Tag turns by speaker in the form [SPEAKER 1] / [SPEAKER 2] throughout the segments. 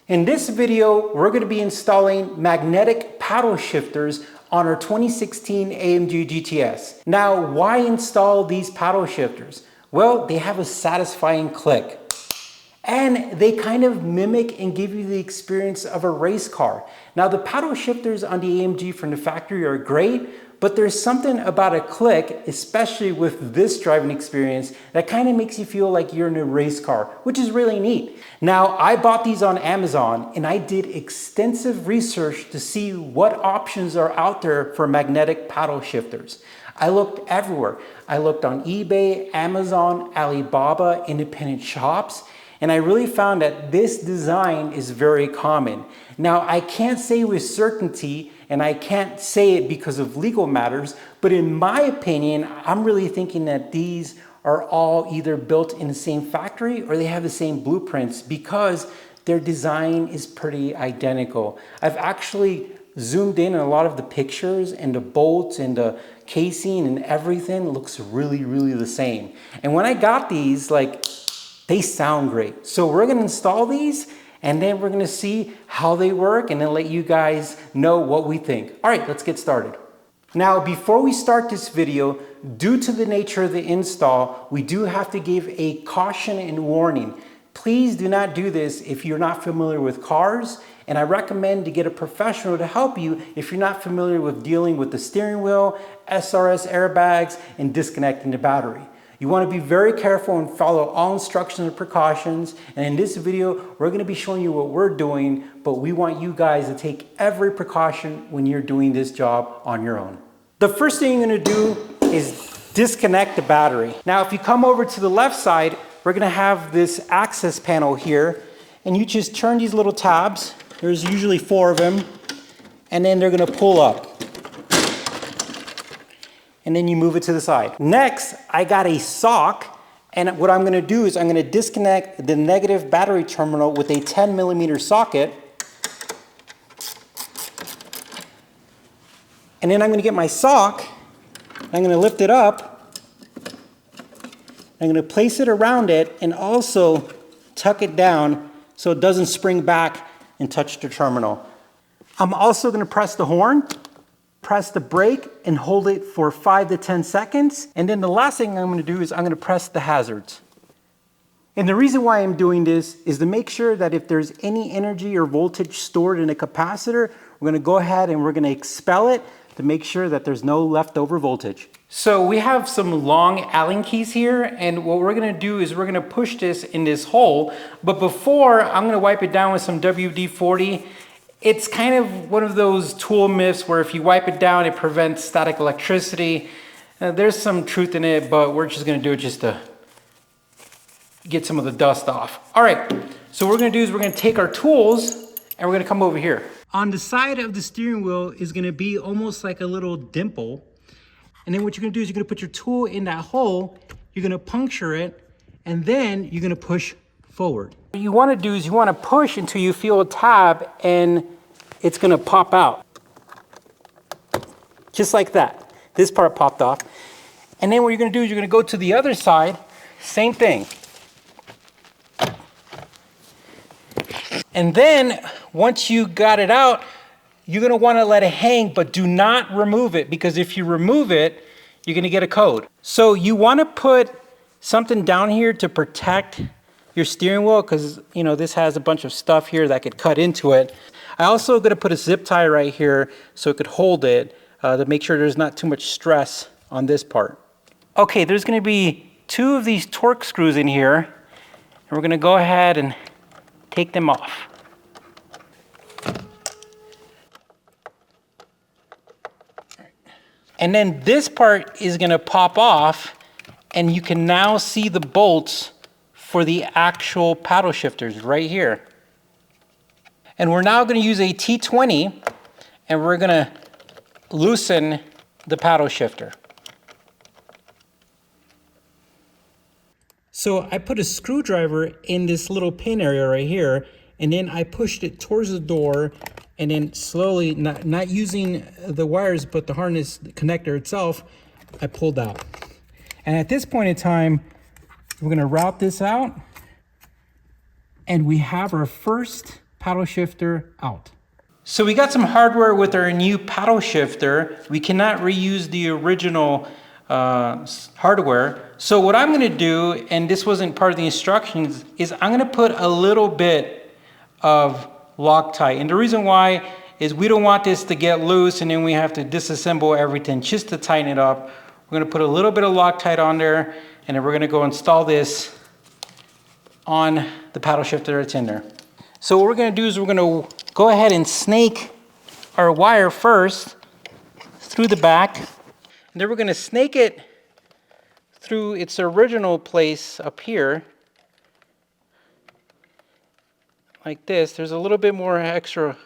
[SPEAKER 1] In this video, we're going to be installing magnetic paddle shifters on our 2016 AMG GTS. Now, why install these paddle shifters? Well, they have a satisfying click. And they kind of mimic and give you the experience of a race car. Now, the paddle shifters on the AMG from the factory are great, but there's something about a click, especially with this driving experience, that kind of makes you feel like you're in a race car, which is really neat. Now, I bought these on Amazon and I did extensive research to see what options are out there for magnetic paddle shifters. I looked everywhere. I looked on eBay, Amazon, Alibaba, independent shops, and I really found that this design is very common. Now, I can't say with certainty, and I can't say it because of legal matters, but in my opinion, I'm really thinking that these are all either built in the same factory or they have the same blueprints because their design is pretty identical. I've actually zoomed in on a lot of the pictures, and the bolts and the casing and everything looks really, really the same. And when I got these, they sound great. So we're gonna install these and then we're gonna see how they work and then let you guys know what we think. All right, let's get started. Now, before we start this video, due to the nature of the install, we do have to give a caution and warning. Please do not do this if you're not familiar with cars, and I recommend to get a professional to help you if you're not familiar with dealing with the steering wheel, SRS airbags, and disconnecting the battery. You want to be very careful and follow all instructions and precautions. And in this video, we're going to be showing you what we're doing, but we want you guys to take every precaution when you're doing this job on your own. The first thing you're going to do is disconnect the battery. Now, if you come over to the left side, we're going to have this access panel here, and you just turn these little tabs. There's usually 4 of them, and then they're going to pull up. And then you move it to the side. Next, I got a sock, and what I'm gonna do is I'm gonna disconnect the negative battery terminal with a 10mm socket. And then I'm gonna get my sock, I'm gonna lift it up, I'm gonna place it around it and also tuck it down so it doesn't spring back and touch the terminal. I'm also gonna press the horn, press the brake and hold it for 5 to 10 seconds. And then the last thing I'm going to do is I'm going to press the hazards. And the reason why I'm doing this is to make sure that if there's any energy or voltage stored in a capacitor, we're going to go ahead and we're going to expel it to make sure that there's no leftover voltage. So we have some long Allen keys here, and what we're going to do is we're going to push this in this hole. But before, I'm going to wipe it down with some WD-40. It's kind of one of those tool myths where if you wipe it down, it prevents static electricity. There's some truth in it, but we're just gonna do it just to get some of the dust off. All right, so what we're gonna do is we're gonna take our tools and we're gonna come over here. On the side of the steering wheel is gonna be almost like a little dimple. And then what you're gonna do is you're gonna put your tool in that hole, you're gonna puncture it, and then you're gonna push forward. What you want to do is you want to push until you feel a tab and it's going to pop out. Just like that. This part popped off. And then what you're going to do is you're going to go to the other side, same thing. And then once you got it out, you're going to want to let it hang, but do not remove it, because if you remove it, you're going to get a code. So you want to put something down here to protect your steering wheel, because this has a bunch of stuff here that could cut into it. I also going to put a zip tie right here so it could hold it to make sure there's not too much stress on this part. Okay, there's going to be 2 of these torque screws in here, and we're going to go ahead and take them off. And then this part is going to pop off, and you can now see the bolts for the actual paddle shifters right here. And we're now going to use a T20 and we're going to loosen the paddle shifter. So I put a screwdriver in this little pin area right here, and then I pushed it towards the door, and then slowly, not using the wires but the harness connector itself, I pulled out. And at this point in time, we're going to route this out, and we have our first paddle shifter out. So we got some hardware with our new paddle shifter. We cannot reuse the original hardware. So what I'm gonna do, and this wasn't part of the instructions, is I'm gonna put a little bit of Loctite. And the reason why is we don't want this to get loose and then we have to disassemble everything just to tighten it up. We're gonna put a little bit of Loctite on there, and then we're gonna go install this on the paddle shifter that's in there. So what we're gonna do is we're gonna go ahead and snake our wire first through the back, and then we're gonna snake it through its original place up here, like this. There's a little bit more extra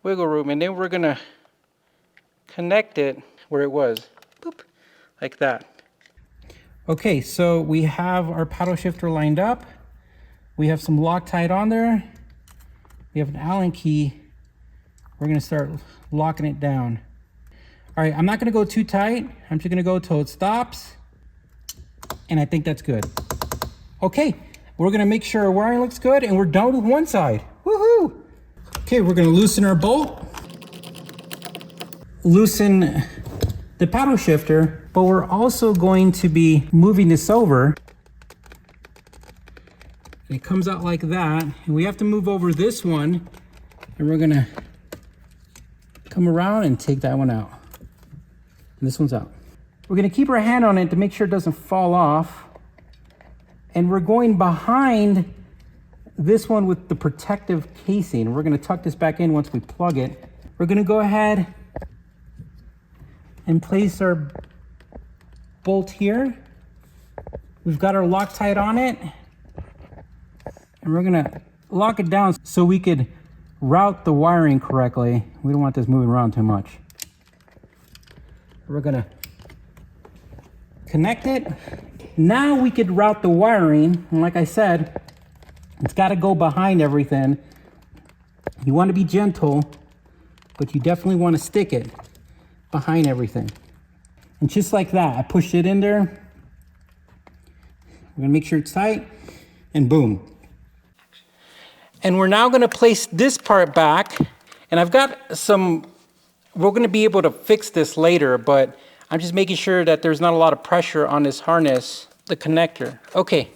[SPEAKER 1] wiggle room, and then we're gonna connect it where it was, boop, like that. Okay, so we have our paddle shifter lined up. We have some Loctite on there. We have an Allen key. We're gonna start locking it down. All right, I'm not gonna go too tight. I'm just gonna go till it stops. And I think that's good. Okay, we're gonna make sure our wiring looks good, and we're done with one side. Woohoo! Okay, we're gonna loosen our bolt. Loosen the paddle shifter, but we're also going to be moving this over. And it comes out like that, and we have to move over this one, and we're gonna come around and take that one out. And this one's out. We're gonna keep our hand on it to make sure it doesn't fall off. And we're going behind this one with the protective casing. We're gonna tuck this back in once we plug it. We're gonna go ahead and place our bolt here. We've got our Loctite on it. And we're gonna lock it down so we could route the wiring correctly. We don't want this moving around too much. We're gonna connect it. Now we could route the wiring, and like I said, it's gotta go behind everything. You wanna be gentle, but you definitely wanna stick it behind everything. And just like that, I pushed it in there. We're gonna make sure it's tight, and boom. And we're now gonna place this part back, and I've got some, we're gonna be able to fix this later, but I'm just making sure that there's not a lot of pressure on this harness, the connector. Okay,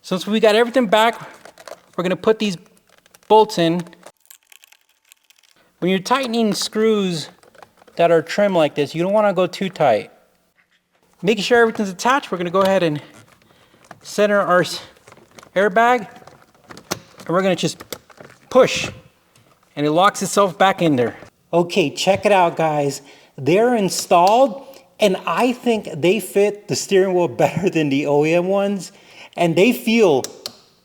[SPEAKER 1] since we got everything back, we're gonna put these bolts in. When you're tightening screws that are trim like this, you don't wanna go too tight. Making sure everything's attached, we're gonna go ahead and center our airbag, and we're gonna just push, and it locks itself back in there. Okay, check it out, guys. They're installed, and I think they fit the steering wheel better than the OEM ones, and they feel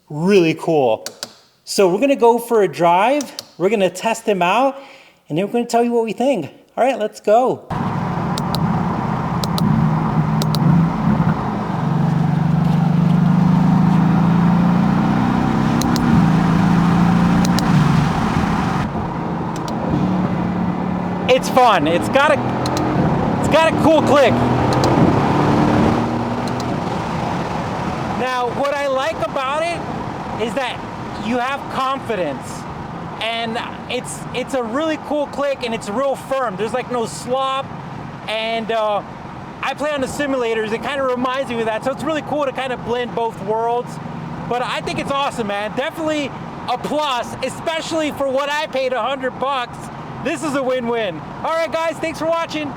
[SPEAKER 1] really cool. So we're gonna go for a drive, we're gonna test them out, and then we're gonna tell you what we think. All right, let's go. It's fun. It's got a cool click. Now, what I like about it is that you have confidence, and it's a really cool click, and it's real firm. There's like no slop, and I play on the simulators. It kind of reminds me of that, so it's really cool to kind of blend both worlds. But I think it's awesome, man. Definitely a plus, especially for what I paid, $100. This is a win-win. All right, guys, thanks for watching.